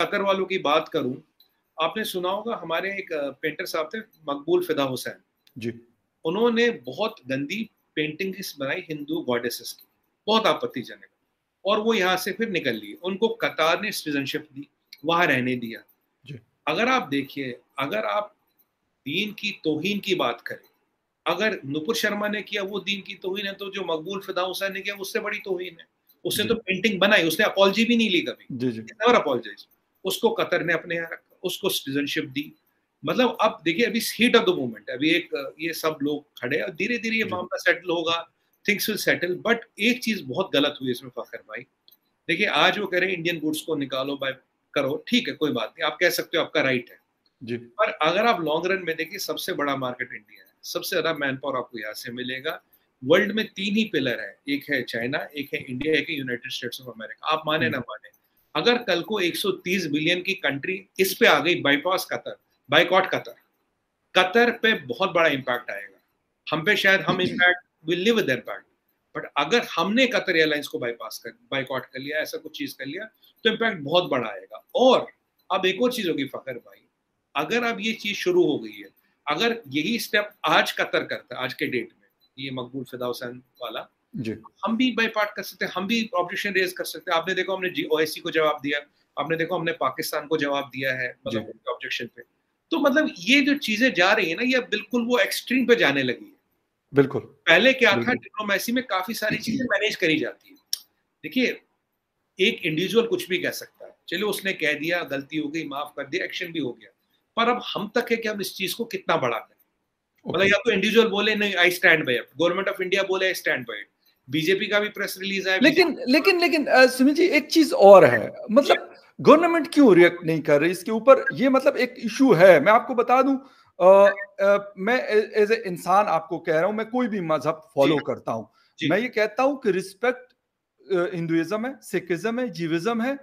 Qatar वालों की बात करूं, आपने सुना होगा हमारे एक पेंटर साहब थे, मकबूल फिदा हुसैन जी। उन्होंने बहुत गंदी पेंटिंग्स बनाई हिंदू गॉडेसेस की, बहुत आपत्तिजनक, और वो यहाँ से फिर निकल लिए। उनको कतार ने सिटीजनशिप दी, वहां रहने दिया। जी। अगर आप देखिए, अगर आप दीन की तौहीन की बात करें, अगर नुपुर शर्मा ने किया वो दीन की तौहीन है, तो जो मकबूल फिदा हुसैन ने किया उससे बड़ी तौहीन है। उसने जी। तो पेंटिंग बनाई, उसने अपॉलजी भी नहीं ली कभी, जी। जी। Never apologize. उसको कतर ने अपने यहाँ रखा, उसको सिटीजनशिप दी। मतलब अब देखिए, अभी हीट ऑफ द मोमेंट, अभी एक ये सब लोग खड़े और धीरे धीरे ये जी। मामला सेटल होगा, थिंग्स विल सेटल। बट एक चीज बहुत गलत हुई इसमें फखर भाई। देखिए, आज वो कह रहे हैं इंडियन गुड्स को निकालो, बाय करो, ठीक है, कोई बात नहीं, आप कह सकते हो, आपका राइट है। जी। पर अगर आप लॉन्ग रन में देखिए, सबसे बड़ा मार्केट इंडिया है, सबसे ज्यादा मैन पावर आपको यहाँ से मिलेगा। वर्ल्ड में 3 ही पिलर है, एक है चाइना, एक है इंडिया, एक है यूनाइटेड स्टेट्स ऑफ अमेरिका। आप माने ना माने, अगर कल को 130 बिलियन की कंट्री इस पे आ गई, bypass Qatar, boycott Qatar, Qatar पे बहुत बड़ा इंपैक्ट आएगा। हम पे शायद हम impact will live with impact, but अगर हमने कतर एयरलाइंस को बाइकॉट कर लिया, ऐसा कुछ चीज कर लिया, तो इंपैक्ट बहुत बड़ा आएगा। और अब एक और चीज होगी फखर भाई, अगर अब ये चीज शुरू हो गई है, अगर यही स्टेप आज कतर करता है, आज के डेट में, ये मकबूल फिदा हुसैन वाला, जी। हम भी बाइपार्ट कर सकते हैं, हम भी ऑब्जेक्शन रेज कर सकते हैं। आपने देखा हमने ओआईसी को जवाब दिया, आपने देखा हमने पाकिस्तान को जवाब दिया है, जी। मतलब उनके ऑब्जेक्शन पे। तो मतलब ये जो चीजें जा रही है ना, ये बिल्कुल वो एक्सट्रीम पे जाने लगी है। बिल्कुल। पहले क्या था, बिल्कुल। डिप्लोमेसी में काफी सारी चीजें मैनेज करी जाती है। देखिए, एक इंडिविजुअल कुछ भी कह सकता है, चलो उसने कह दिया, गलती हो गई, माफ कर दिया, एक्शन भी हो गया। पर अब हम तक है कि हम इस चीज को कितना बड़ा करें। मतलब या तो इंडिविजुअल बोले नहीं, I stand by it, government of India बोले I stand by it, BJP का भी प्रेस रिलीज है। लेकिन लेकिन लेकिन सुमित जी, एक चीज और है, मतलब गवर्नमेंट क्यों रिएक्ट नहीं कर रही इसके ऊपर? ये मतलब एक इशू है। मैं आपको बता दूं, मैं एज ए इंसान आपको कह रहा हूं, मैं कोई भी मजहब फॉलो करता हूं, मैं ये कहता हूं कि रिस्पेक्ट हिंदुइज्म है, सिखिज्म है, जीविज्म है,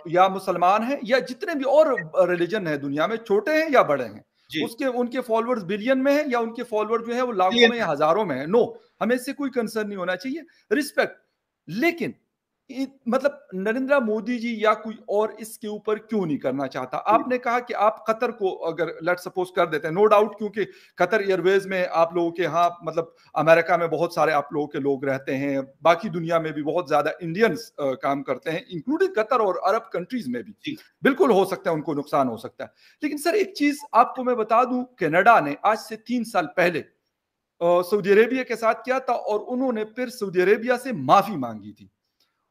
या मुसलमान है, या जितने भी और रिलीजन है दुनिया में, छोटे हैं या बड़े हैं, उसके उनके फॉलोअर्स बिलियन में है या उनके फॉलोअर जो है वो लाखों में या हजारों में है, नो, हमें इससे कोई कंसर्न नहीं होना चाहिए, रिस्पेक्ट। लेकिन मतलब नरेंद्र मोदी जी या कोई और इसके ऊपर क्यों नहीं करना चाहता? आपने कहा कि आप कतर को अगर लेट सपोज कर देते हैं, नो डाउट, क्योंकि कतर एयरवेज में आप लोगों के यहाँ, मतलब अमेरिका में बहुत सारे आप लोगों के लोग रहते हैं, बाकी दुनिया में भी बहुत ज्यादा इंडियंस काम करते हैं, इंक्लूडिंग कतर और अरब कंट्रीज में भी, बिल्कुल हो सकता है उनको नुकसान हो सकता है। लेकिन सर, एक चीज आपको मैं बता दूं, कनाडा ने आज से 3 साल पहले सऊदी अरेबिया के साथ किया था, और उन्होंने फिर सऊदी अरेबिया से माफी मांगी थी।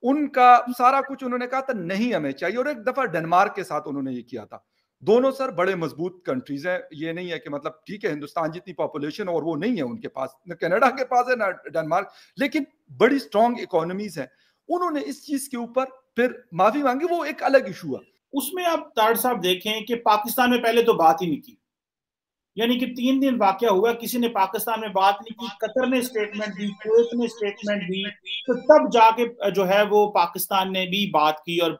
उनका सारा कुछ उन्होंने कहा था नहीं हमें चाहिए, और एक दफा डेनमार्क के साथ उन्होंने ये किया था। दोनों सर बड़े मजबूत कंट्रीज हैं, ये नहीं है कि मतलब ठीक है हिंदुस्तान जितनी पॉपुलेशन और वो नहीं है उनके पास, न कनाडा के पास है ना डेनमार्क, लेकिन बड़ी स्ट्रॉन्ग इकोनॉमीज हैं। उन्होंने इस चीज के ऊपर फिर माफी मांगी, वो एक अलग इशू है। उसमें आप ताड़ साहब देखें कि पाकिस्तान में पहले तो बात ही नहीं की, यानी कि 3 दिन वाकया हुआ, किसी ने पाकिस्तान में बात नहीं की, कतर ने स्टेटमेंट दी, कुवैत ने स्टेटमेंट दी, तो तब जाके जो है वो पाकिस्तान ने भी बात की। और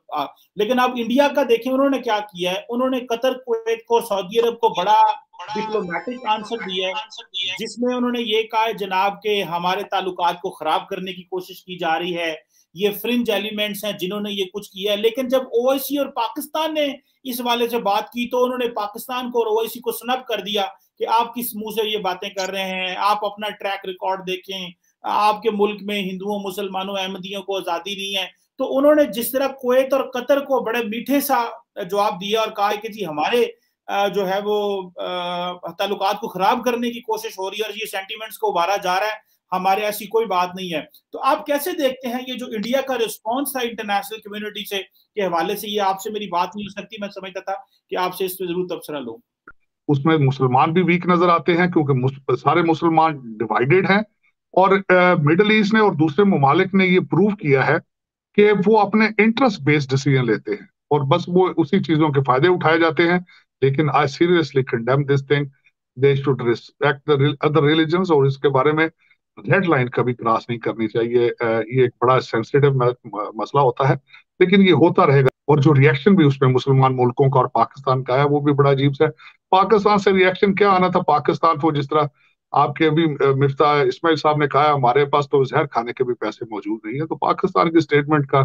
लेकिन अब इंडिया का देखें उन्होंने क्या किया है, उन्होंने कतर, कुवैत को, सऊदी अरब को बड़ा डिप्लोमेटिक आंसर दिया है, जिसमें उन्होंने ये कहा है जनाब के हमारे ताल्लुकात को खराब करने की कोशिश की जा रही है, ये फ्रिंज एलिमेंट्स हैं जिन्होंने ये कुछ किया है। लेकिन जब ओआईसी और पाकिस्तान ने इस वाले से बात की तो उन्होंने पाकिस्तान को और ओआईसी को स्नब कर दिया कि आप किस मुंह से ये बातें कर रहे हैं, आप अपना ट्रैक रिकॉर्ड देखें, आपके मुल्क में हिंदुओं, मुसलमानों, अहमदियों को आजादी नहीं है। तो उन्होंने जिस तरह कुवैत और कतर को बड़े मीठे सा जवाब दिया और कहा कि जी हमारे जो है वो ताल्लुकात को खराब करने की कोशिश हो रही है और ये सेंटीमेंट्स को उभारा जा रहा है, हमारे ऐसी कोई बात नहीं है। तो आप कैसे देखते हैं ये जो इंडिया का रिस्पॉन्स था इंटरनेशनल कम्युनिटी से के हवाले से? ये आपसे मेरी बात नहीं हो सकती, मैं समझता था कि आपसे इस पर जरूर तबसरा लूं। उसमें मुसलमान भी वीक नजर आते हैं क्योंकि सारे मुसलमान डिवाइडेड हैं, और मिडल ईस्ट ने और दूसरे ममालिक ने ये प्रूव किया है कि वो अपने इंटरेस्ट बेस्ड डिसीजन लेते हैं और बस वो उसी चीजों के फायदे उठाए जाते हैं। लेकिन I seriously condemn this thing, they should respect the other religions, और इसके बारे में रेड लाइन कभी क्रॉस नहीं करनी चाहिए। ये एक बड़ा सेंसिटिव मसला होता है, लेकिन ये होता रहेगा। और जो रिएक्शन भी उसमें मुसलमान मुल्कों का और पाकिस्तान का है वो भी बड़ा अजीब सा है। पाकिस्तान से रिएक्शन क्या आना था? पाकिस्तान को जिस तरह आपके अभी मिफ्ता इस्माइल साहब ने कहा, हमारे पास तो जहर खाने के भी पैसे मौजूद नहीं है, तो पाकिस्तान की स्टेटमेंट का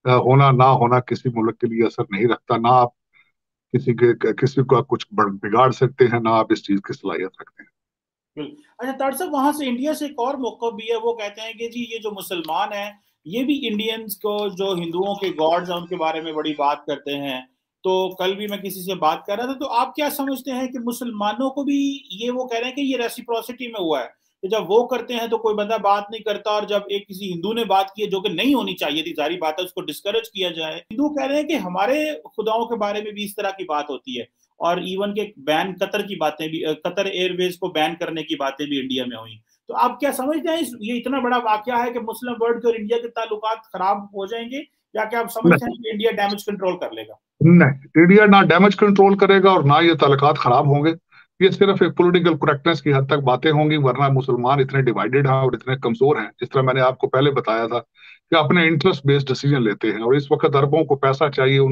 होना ना होना किसी मुल्क के लिए असर नहीं रखता। ना आप किसी को कुछ बिगाड़ सकते हैं, ना आप इस चीज की सलाहियत रखते हैं। अच्छा तार साहब, वहां से इंडिया से एक और मौका भी है। वो कहते हैं कि जी ये जो मुसलमान है ये भी इंडियंस को, जो हिंदुओं के गॉड्स हैं उनके बारे में बड़ी बात करते हैं। तो कल भी मैं किसी से बात कर रहा था, तो आप क्या समझते हैं कि मुसलमानों को भी ये, वो कह रहे हैं कि ये रेसिप्रोसिटी में हुआ है कि जब वो करते हैं तो कोई बंदा बात नहीं करता, और जब एक किसी हिंदू ने बात की है जो कि नहीं होनी चाहिए थी, जारी बात है, उसको डिस्करेज किया जाए। हिंदू कह रहे हैं कि हमारे खुदाओं के बारे में भी इस तरह की बात होती है। और इवन के बैन कतर की बातें भी, कतर एयरवेज को बैन करने की बातें भी इंडिया में हुई। तो आप क्या समझते हैं ये इतना बड़ा वाकया है कि मुस्लिम वर्ल्ड के और इंडिया के ताल्लुकात खराब हो जाएंगे, या क्या आप समझते हैं कि इंडिया डैमेज कंट्रोल कर लेगा? नहीं, इंडिया ना डैमेज कंट्रोल करेगा और ना ये ताल्लुकात खराब होंगे। ये सिर्फ एक पॉलिटिकल करेक्टनेस की हद तक बातें होंगी, वरना मुसलमान इतने डिवाइडेड हैं और इतने कमजोर हैं, जिस तरह मैंने आपको पहले बताया था, कि अपने इंटरेस्ट बेस्ड डिसीजन लेते हैं और इस वक्त अरबों को पैसा चाहिए।